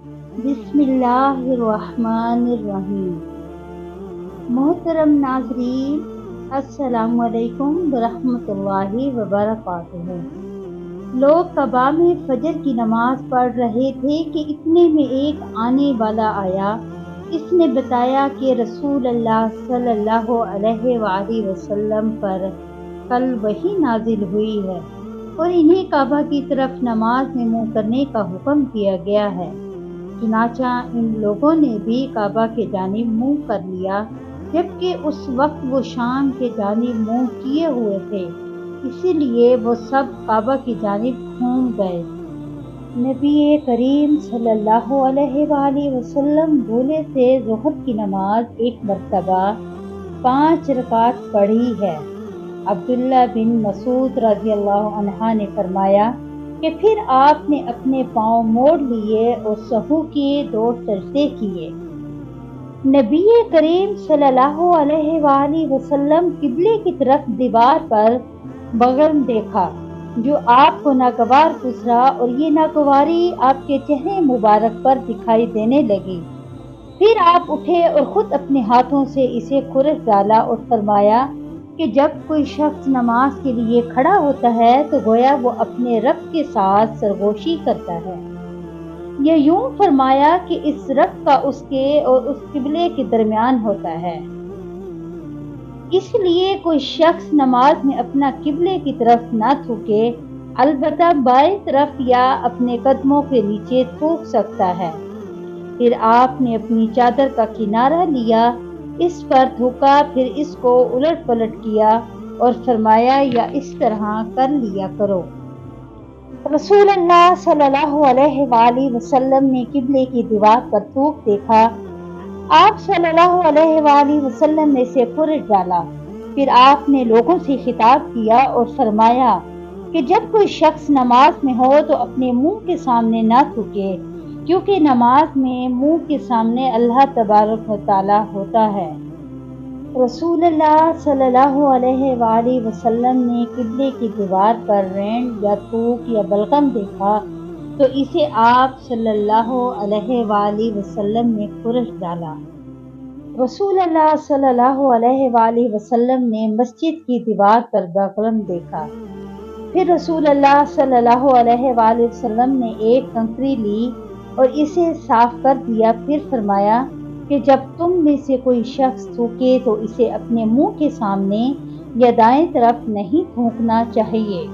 बिस्मिल्लाहिर्रहमानिर्रहीम। मोहतरम नाज़रीन, अस्सलामु अलैकुम वरहमतुल्लाहि वबरकातुहू। लोग कबा में फजर की नमाज पढ़ रहे थे कि इतने में एक आने वाला आया। इसने बताया कि रसूल अल्लाह सल्लल्लाहु अलैहि वसल्लम पर कल वही नाजिल हुई है और इन्हें काबा की तरफ नमाज में मुँह करने का हुक्म किया गया है। चुनाचा इन लोगों ने भी काबा के जानिब मुँह कर लिया, जबकि उस वक्त वो शाम के जानिब मुँह किए हुए थे, इसीलिए वो सब काबा की जानिब घूम गए। नबी करीम सल्लल्लाहु अलैहि वसल्लम बोले थे, ज़ोहर की नमाज एक मर्तबा 5 रकात पढ़ी है। अब्दुल्ला बिन मसूद रज़ियल्लाहु अन्हा ने फरमाया कि फिर आपने अपने पाँव मोड़ लिए और सहू किए, 2 सजदे किए। नबी करीम सल्लल्लाहु अलैहि वसल्लम किबले की तरफ दीवार पर बगल देखा, जो आपको नागवार गुजरा और ये नागवारी आपके चेहरे मुबारक पर दिखाई देने लगी। फिर आप उठे और खुद अपने हाथों से इसे खुरच डाला और फरमाया कि जब कोई शख्स नमाज के लिए खड़ा होता है तो गोया वो अपने रब के साथ सरगोशी करता है। यह यूं फरमाया कि इस रब का उसके और उस किबले के दरमियान होता है। इसलिए कोई शख्स नमाज में अपना किबले की तरफ ना थूके, अलबत्ता बाएं तरफ या अपने कदमों के नीचे थूक सकता है। फिर आपने अपनी चादर का किनारा लिया, इस पर थूका, फिर इसको उलट पलट किया और फरमाया, या इस तरह कर लिया करो। रसूलुल्लाह सल्लल्लाहु अलैहि वसल्लम ने किबले की दीवार पर थूक देखा। आप सल्लल्लाहु अलैहि वसल्लम ने इसे खुरच डाला। फिर आपने लोगों से खिताब किया और फरमाया कि जब कोई शख्स नमाज में हो तो अपने मुंह के सामने ना थूके, क्योंकि नमाज में मुंह के सामने अल्लाह तबारक व तआला होता है। रसूलुल्लाह सल्लल्लाहु अलैहि वसल्लम ने किबले की दीवार पर रेंड या थूक या बलगम देखा तो इसे आप सल्लल्लाहु अलैहि वसल्लम ने खुरच डाला। रसूलुल्लाह सल्लल्लाहु अलैहि वसल्लम ने मस्जिद की दीवार पर बलगम देखा। फिर रसूलुल्लाह सल्लल्लाहु अलैहि वसल्लम ने एक कंकरी ली और इसे साफ कर दिया। फिर फरमाया कि जब तुम में से कोई शख्स थूके तो इसे अपने मुंह के सामने या दाएं तरफ नहीं थूकना चाहिए,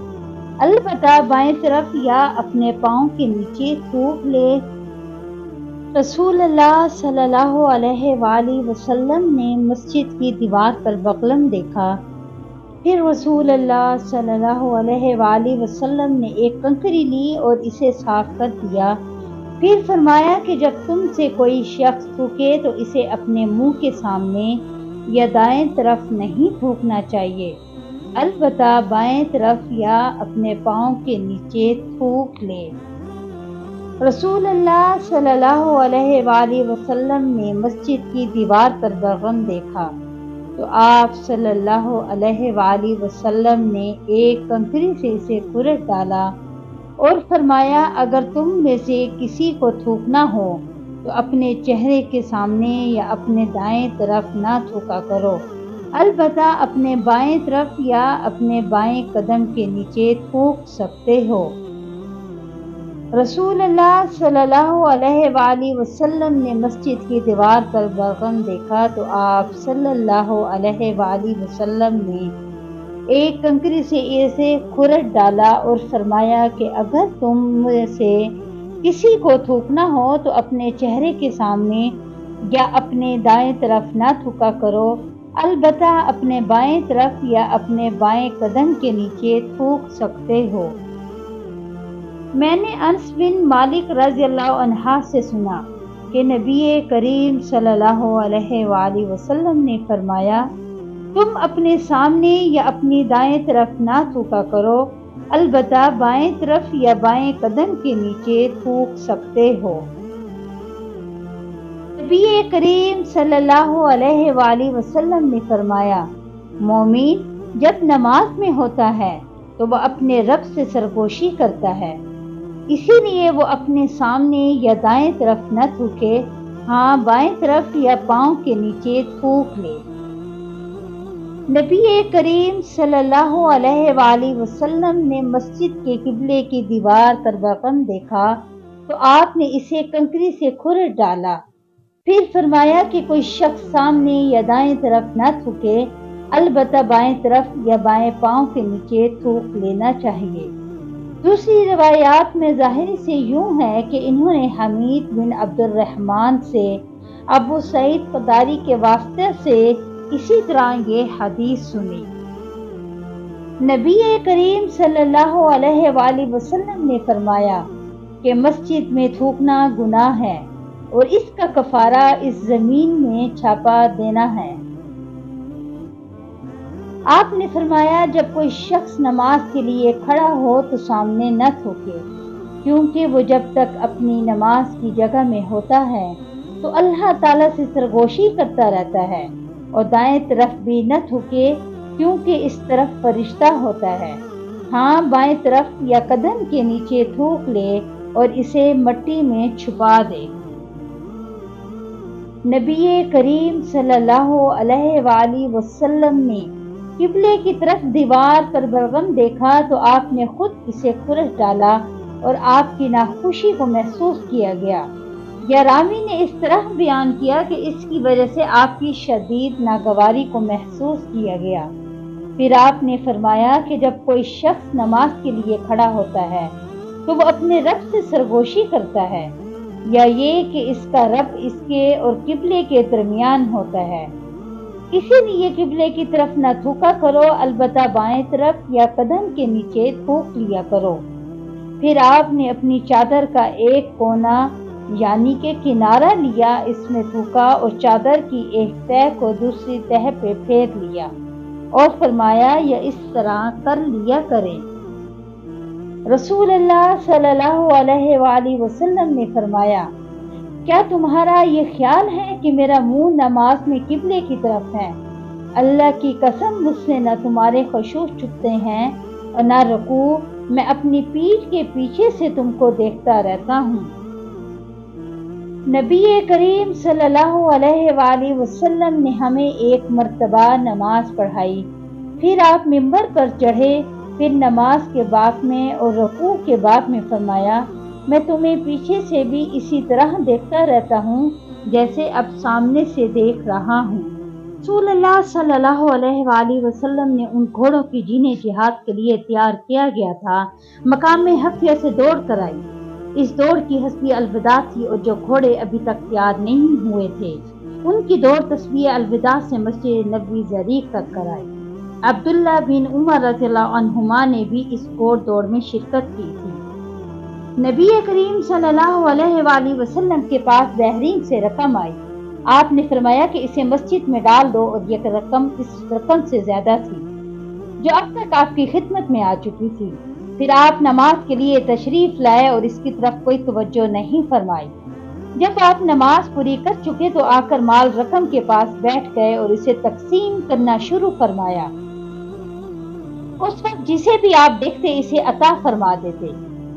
अलबत्ता बाएं तरफ या अपने पाँव के नीचे थूक ले। रसूलुल्लाह सल्लल्लाहु अलैहि वसल्लम ने मस्जिद की दीवार पर बलगम देखा। फिर रसूलुल्लाह सल्लल्लाहु अलैहि वसल्लम ने एक कंकरी ली और इसे साफ कर दिया। फिर फरमाया कि जब तुम से कोई शख्स थूके तो इसे अपने मुंह के सामने या दाएं तरफ नहीं थूकना चाहिए, अलबत्ता बाएं तरफ या अपने पाँव के नीचे थूक ले। रसूलुल्लाह सल्लल्लाहु अलैहि वसल्लम ने मस्जिद की दीवार पर बलगम देखा तो आप सल्लल्लाहु अलैहि वसल्लम ने एक कंकरी से इसे खुरच डाला और फरमाया, अगर तुम में से किसी को थूकना हो तो अपने चेहरे के सामने या अपने दाएं तरफ ना थूका करो, अलबत्ता अपने बाएं तरफ या अपने बाएं कदम के नीचे थूक सकते हो। रसूलुल्लाह सल्लल्लाहु अलैहि वसल्लम ने मस्जिद की दीवार पर बलगम देखा तो आप सल्लल्लाहु अलैहि वसल्लम ने एक कंकरी से इसे खुरच डाला और फरमाया कि अगर तुम में से किसी को थूकना हो तो अपने चेहरे के सामने या अपने दाएं तरफ ना थूका करो, अलबत्ता अपने बाएं तरफ या अपने बाएं कदम के नीचे थूक सकते हो। मैंने अनस बिन मालिक रज़ियल्लाहु अन्हा से सुना कि नबी करीम सल्लल्लाहु अलैहि वसल्लम ने फरमाया, तुम अपने सामने या अपनी दाएं तरफ ना थूका करो, अलबत्ता बाएं तरफ या बाएं कदम के नीचे थूक सकते हो। नबी करीम सल्लल्लाहु अलैहि वसल्लम ने फरमाया, मोमिन जब नमाज में होता है तो वह अपने रब से सरगोशी करता है। اسی لیے وہ اپنے سامنے یا دائیں طرف نہ تھوکے، ہاں بائیں طرف یا پاؤں کے نیچے تھوک لے۔ نبی کریم صلی اللہ علیہ وآلہ وسلم نے مسجد کے قبلے کی دیوار پر برغم دیکھا تو آپ نے اسے کنکری سے کھرچ ڈالا، پھر فرمایا کہ کوئی شخص سامنے یا دائیں طرف نہ تھوکے، البتہ بائیں طرف یا بائیں پاؤں کے نیچے تھوک لینا چاہیے۔ دوسری روایات میں ظاہر سے یوں ہے کہ انہوں نے حمید بن عبد الرحمن سے ابو سعید خدری کے واسطے سے اسی طرح یہ حدیث سنی۔ نبی کریم صلی اللہ علیہ وآلہ وسلم نے فرمایا کہ مسجد میں تھوکنا گناہ ہے اور اس کا کفارہ اس زمین میں چھاپا دینا ہے۔ آپ نے فرمایا جب کوئی شخص نماز کے لیے کھڑا ہو تو سامنے نہ تھوکے، کیونکہ وہ جب تک اپنی نماز کی جگہ میں ہوتا ہے تو اللہ تعالیٰ سے سرگوشی کرتا رہتا ہے، اور دائیں طرف بھی نہ تھوکے کیونکہ اس طرف فرشتہ ہوتا ہے، ہاں بائیں طرف یا قدم کے نیچے تھوک لے اور اسے مٹی میں چھپا دے۔ نبی کریم صلی اللہ علیہ وآلہ وسلم نے قبلے کی طرف دیوار پر برغم دیکھا تو آپ نے خود اسے کھرچ ڈالا اور آپ کی ناخوشی کو محسوس کیا گیا، یا راوی نے اس طرح بیان کیا کہ اس کی وجہ سے آپ کی شدید ناگواری کو محسوس کیا گیا۔ پھر آپ نے فرمایا کہ جب کوئی شخص نماز کے لیے کھڑا ہوتا ہے تو وہ اپنے رب سے سرگوشی کرتا ہے، یا یہ کہ اس کا رب اس کے اور قبلے کے درمیان ہوتا ہے، اسی لیے قبلے کی طرف نہ تھوکا کرو، البتہ بائیں طرف یا قدم کے نیچے تھوک لیا کرو۔ پھر آپ نے اپنی چادر کا ایک کونا یعنی کہ کنارہ لیا، اس میں تھوکا اور چادر کی ایک تہہ کو دوسری تہہ پہ پھیر لیا اور فرمایا یا اس طرح کر لیا کریں۔ رسول اللہ صلی اللہ علیہ وآلہ وسلم نے فرمایا کیا تمہارا یہ خیال ہے کہ میرا منہ نماز میں قبلے کی طرف ہے؟ اللہ کی قسم مجھ سے نہ تمہارے خشوع چھپتے ہیں اور نہ رکوع، میں اپنی پیٹھ کے پیچھے سے تم کو دیکھتا رہتا ہوں۔ نبی کریم صلی اللہ علیہ وآلہ وسلم نے ہمیں ایک مرتبہ نماز پڑھائی، پھر آپ منبر پر چڑھے، پھر نماز کے باب میں اور رکوع کے باب میں فرمایا میں تمہیں پیچھے سے بھی اسی طرح دیکھتا رہتا ہوں جیسے اب سامنے سے دیکھ رہا ہوں۔ رسول اللہ صلی اللہ علیہ وآلہ وسلم نے ان گھوڑوں کی جنہیں جہاد کے لیے تیار کیا گیا تھا مقام حفیہ سے دوڑ کرائی۔ اس دوڑ کی حسبی الوداع تھی اور جو گھوڑے ابھی تک تیار نہیں ہوئے تھے ان کی دوڑ تسبیح الوداع سے مسجد نبوی زریق تک کرائی۔ عبداللہ بن عمر رضی اللہ عنہما نے بھی اس گھوڑ دوڑ میں شرکت کی تھی۔ نبی کریم صلی اللہ علیہ وآلہ وسلم کے پاس بحرین سے رقم آئی، آپ نے فرمایا کہ اسے مسجد میں ڈال دو، اور یہ رقم اس رقم سے زیادہ تھی جو اب تک آپ کی خدمت میں آ چکی تھی۔ پھر آپ نماز کے لیے تشریف لائے اور اس کی طرف کوئی توجہ نہیں فرمائی۔ جب آپ نماز پوری کر چکے تو آ کر مال رقم کے پاس بیٹھ گئے اور اسے تقسیم کرنا شروع فرمایا۔ اس وقت جسے بھی آپ دیکھتے اسے عطا فرما دیتے۔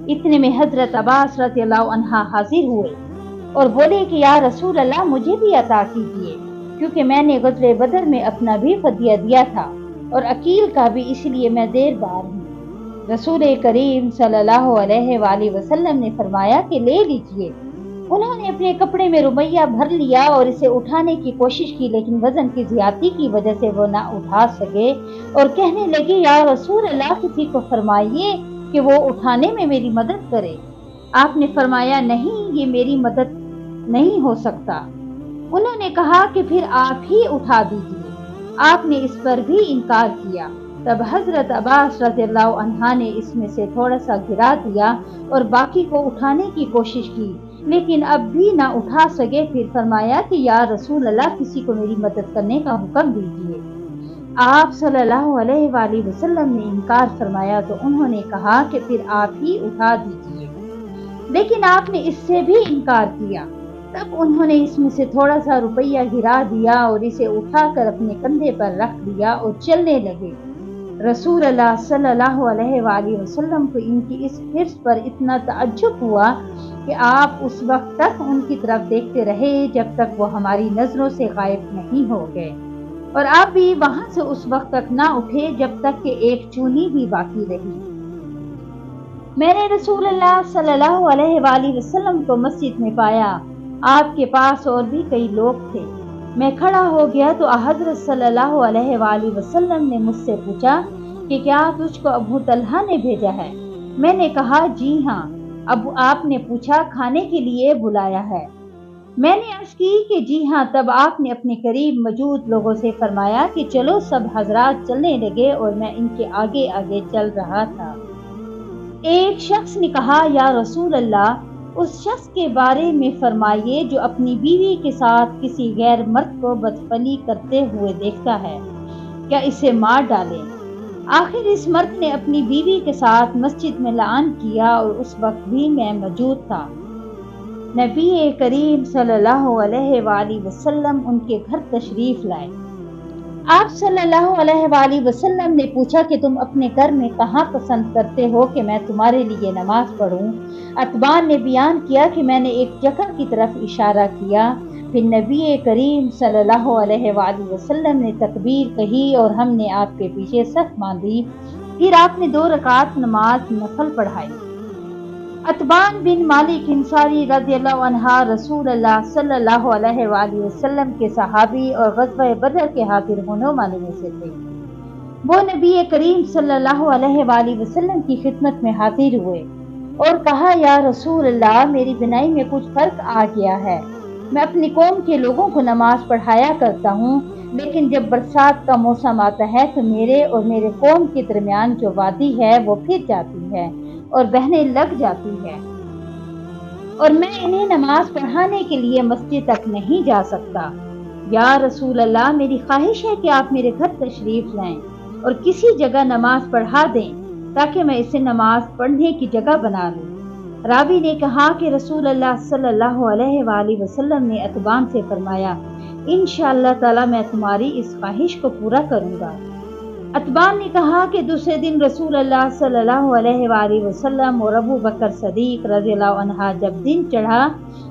اتنے میں حضرت عباس رضی اللہ عنہ حاضر ہوئے اور بولے کہ یا رسول اللہ مجھے بھی عطا کیجیے، کیونکہ میں نے غزوہ بدر میں اپنا بھی فدیہ دیا تھا اور عقیل کا بھی، اس لیے میں دیر بار ہوں۔ رسول کریم صلی اللہ علیہ وآلہ وسلم نے فرمایا کہ لے لیجیے۔ انہوں نے اپنے کپڑے میں رومیا بھر لیا اور اسے اٹھانے کی کوشش کی، لیکن وزن کی زیادتی کی وجہ سے وہ نہ اٹھا سکے اور کہنے لگے یا رسول اللہ کسی کو فرمائیے کہ وہ اٹھانے میں میری مدد کرے۔ آپ نے فرمایا نہیں، یہ میری مدد نہیں ہو سکتا۔ انہوں نے کہا کہ پھر آپ ہی اٹھا دیجیے۔ آپ نے اس پر بھی انکار کیا۔ تب حضرت عباس رضی اللہ عنہ نے اس میں سے تھوڑا سا گرا دیا اور باقی کو اٹھانے کی کوشش کی، لیکن اب بھی نہ اٹھا سکے۔ پھر فرمایا کہ یا رسول اللہ کسی کو میری مدد کرنے کا حکم دیجیے۔ آپ صلی اللہ علیہ وآلہ وسلم نے انکار فرمایا تو انہوں نے کہا کہ پھر آپ ہی اٹھا دیجیے، لیکن آپ نے اس سے بھی انکار کیا۔ تب انہوں نے اس میں سے تھوڑا سا روپیہ گرا دیا اور اسے اٹھا کر اپنے کندھے پر رکھ دیا اور چلنے لگے۔ रसूल अल्लाह सल्लल्लाहु अलैहि वआलिहि वसल्लम को इनकी इस हिर्स पर इतना तअज्जुब हुआ कि आप उस वक्त तक उनकी तरफ देखते रहे जब तक वो हमारी नजरों से गायब नहीं हो गए, और आप भी वहां से उस वक्त तक ना उठे जब तक कि एक चूनी भी बाकी रही। मैंने रसूल अल्लाह सल्लल्लाहु अलैहि वसल्लम को मस्जिद में पाया। आपके पास और भी कई लोग थे। मैं खड़ा हो गया तो हज़रत सल्लल्लाहु अलैहि वसल्लम ने मुझसे पूछा कि क्या तुझको अबू तलहा ने भेजा है? मैंने कहा जी हाँ। अब आपने पूछा खाने के लिए बुलाया है? मैंने अर्ज की कि जी हाँ। तब आपने अपने करीब मौजूद लोगों से फरमाया कि चलो। सब हजरात चलने लगे और मैं इनके आगे आगे चल रहा था। एक शख्स ने कहा, या रसूल अल्लाह, उस शख्स के बारे में फरमाइए जो अपनी बीवी के साथ किसी गैर मर्द को बदफली करते हुए देखता है, क्या इसे मार डालें? आखिर इस मर्द ने अपनी बीवी के साथ मस्जिद में लान किया और उस वक्त भी मैं मौजूद था। नबी करीम सल्लल्लाहु अलैहि वसल्लम उनके घर तशरीफ लाए। आप सल्लल्लाहु अलैहि वसल्लम ने पूछा कि तुम अपने घर में कहाँ पसंद करते हो कि मैं तुम्हारे लिए नमाज पढ़ूं? अतबान ने बयान किया कि मैंने एक जगह की तरफ इशारा किया। फिर नबी करीम सल्लल्लाहु अलैहि वसल्लम ने तकबीर कही और हमने आपके पीछे सफ बांधी। फिर आपने 2 रकात नमाज नफल पढ़ाई। अतबान बिन मालिक इंसारी रज़ियल्लाहु अन्हा रसूल अल्लाह सल्लल्लाहु अलैहि वसल्लम के सहाबी और ग़ज़वा बदर के हाज़िर होने वाले में से थे। वो नबी करीम सल्लल्लाहु अलैहि वसल्लम की खिदमत में हाजिर हुए और कहा, या रसूल अल्लाह, मेरी बिनाई में कुछ फर्क आ गया है। मैं अपनी कौम के लोगों को नमाज पढ़ाया करता हूँ, लेकिन जब बरसात का मौसम आता है तो मेरे और मेरे कौम के दरमियान जो वादी है वो फिर जाती है और बहने लग जाती है, और मैं इन्हें नमाज पढ़ाने के लिए मस्जिद तक नहीं जा सकता। या रसूल अल्लाह, मेरी ख्वाहिश है कि आप मेरे घर तशरीफ लाएं और किसी जगह नमाज पढ़ा दें ताकि मैं इसे नमाज पढ़ने की जगह बना लूं। रावी ने कहा कि रसूल अल्लाह सल्लल्लाहु अलैहि वसल्लम ने अतबान से फरमाया, इंशाअल्लाह ताला मैं तुम्हारी इस ख्वाहिश को पूरा करूंगा। अतबान ने कहा कि दूसरे दिन रसूल अल्लाह सल्लल्लाहु अलैहि वसल्लम और अबू बकर सदीक रज़ियल्लाहु अन्हा जब दिन चढ़ा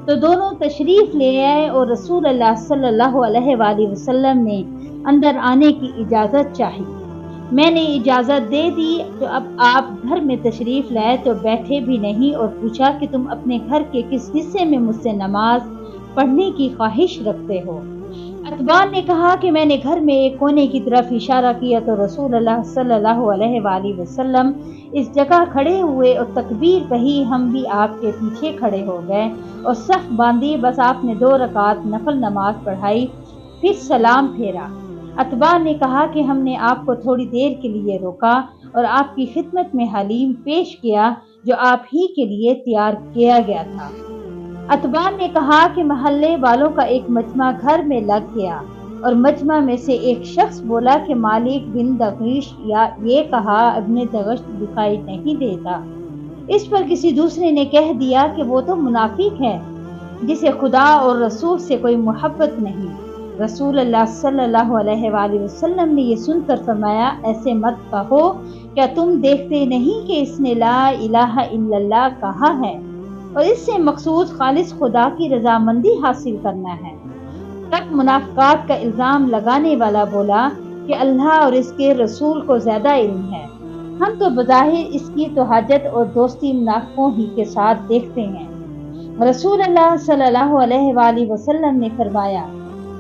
तो दोनों तशरीफ ले आए और रसूल अल्लाह सल्लल्लाहु अलैहि वसल्लम ने अंदर आने की इजाज़त चाही। मैंने इजाज़त दे दी तो अब आप घर में तशरीफ लाए तो बैठे भी नहीं और पूछा कि तुम अपने घर के किस हिस्से में मुझसे नमाज पढ़ने की ख्वाहिश रखते हो? अतबान ने कहा कि मैंने घर में एक कोने की तरफ इशारा किया तो रसूल अल्लाह सल्लल्लाहु अलैहि वसल्लम इस जगह खड़े हुए और तकबीर कही। हम भी आपके पीछे खड़े हो गए और सफ बांधी। बस आपने 2 रकात नफल नमाज पढ़ाई, फिर सलाम फेरा। अतबान ने कहा कि हमने आपको थोड़ी देर के लिए रोका और आपकी खिदमत में हलीम पेश किया जो आप ही के लिए तैयार किया गया था। अतबान ने कहा कि महल्ले वालों का एक मजमा घर में लग गया और मजमा में से एक शख्स बोला कि मालिक बिन दगश, या ये कहा इब्ने दगश दिखाई नहीं देता। इस पर किसी दूसरे ने कह दिया कि वो तो मुनाफिक है जिसे खुदा और रसूल से कोई मोहब्बत नहीं। रसूल अल्लाह सल्लल्लाहु अलैहि वसल्लम ने ये सुनकर फरमाया, ऐसे मत कहो, क्या तुम देखते नहीं कि इसने ला इलाहा इल्लल्लाह कहा है और इससे मकसूद खालिस खुदा की रजामंदी हासिल करना है। तब मुनाफिकात का इल्जाम लगाने वाला बोला कि अल्लाह और इसके रसूल को ज्यादा इल्म है, हम तो बज़ाहिर इसकी तोहाजत और दोस्ती मुनाफिकों ही के साथ देखते हैं। रसूल अल्लाह सल्लल्लाहु अलैहि वसल्लम ने फरमाया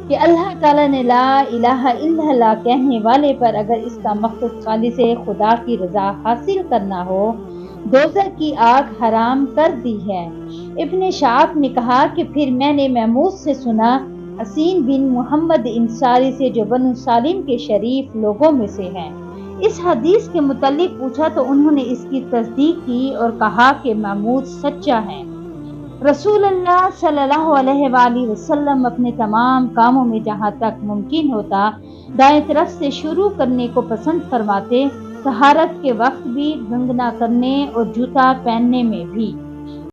कि अल्लाह ताला ने ला इलाहा इल्लल्लाह कहने वाले पर अगर इसका मकसद खालिस खुदा की रजा हासिल करना हो, दोज़ख की आग हराम कर दी है। इब्ने शाब ने कहा कि फिर मैंने महमूद से सुना, हसीन बिन मोहम्मद इंसारी से, जो बनु सालिम के शरीफ लोगों में से हैं। इस हदीस के मुतालिक पूछा तो उन्होंने इसकी तस्दीक की और कहा कि महमूद सच्चा है। रसूल अल्लाह सल्लल्लाहु अलैहि वसल्लम अपने तमाम कामों में जहाँ तक मुमकिन होता दाएं तरफ से शुरू करने को पसंद फरमाते, तहारत के वक्त भी, गंगना करने और जूता पहनने में भी।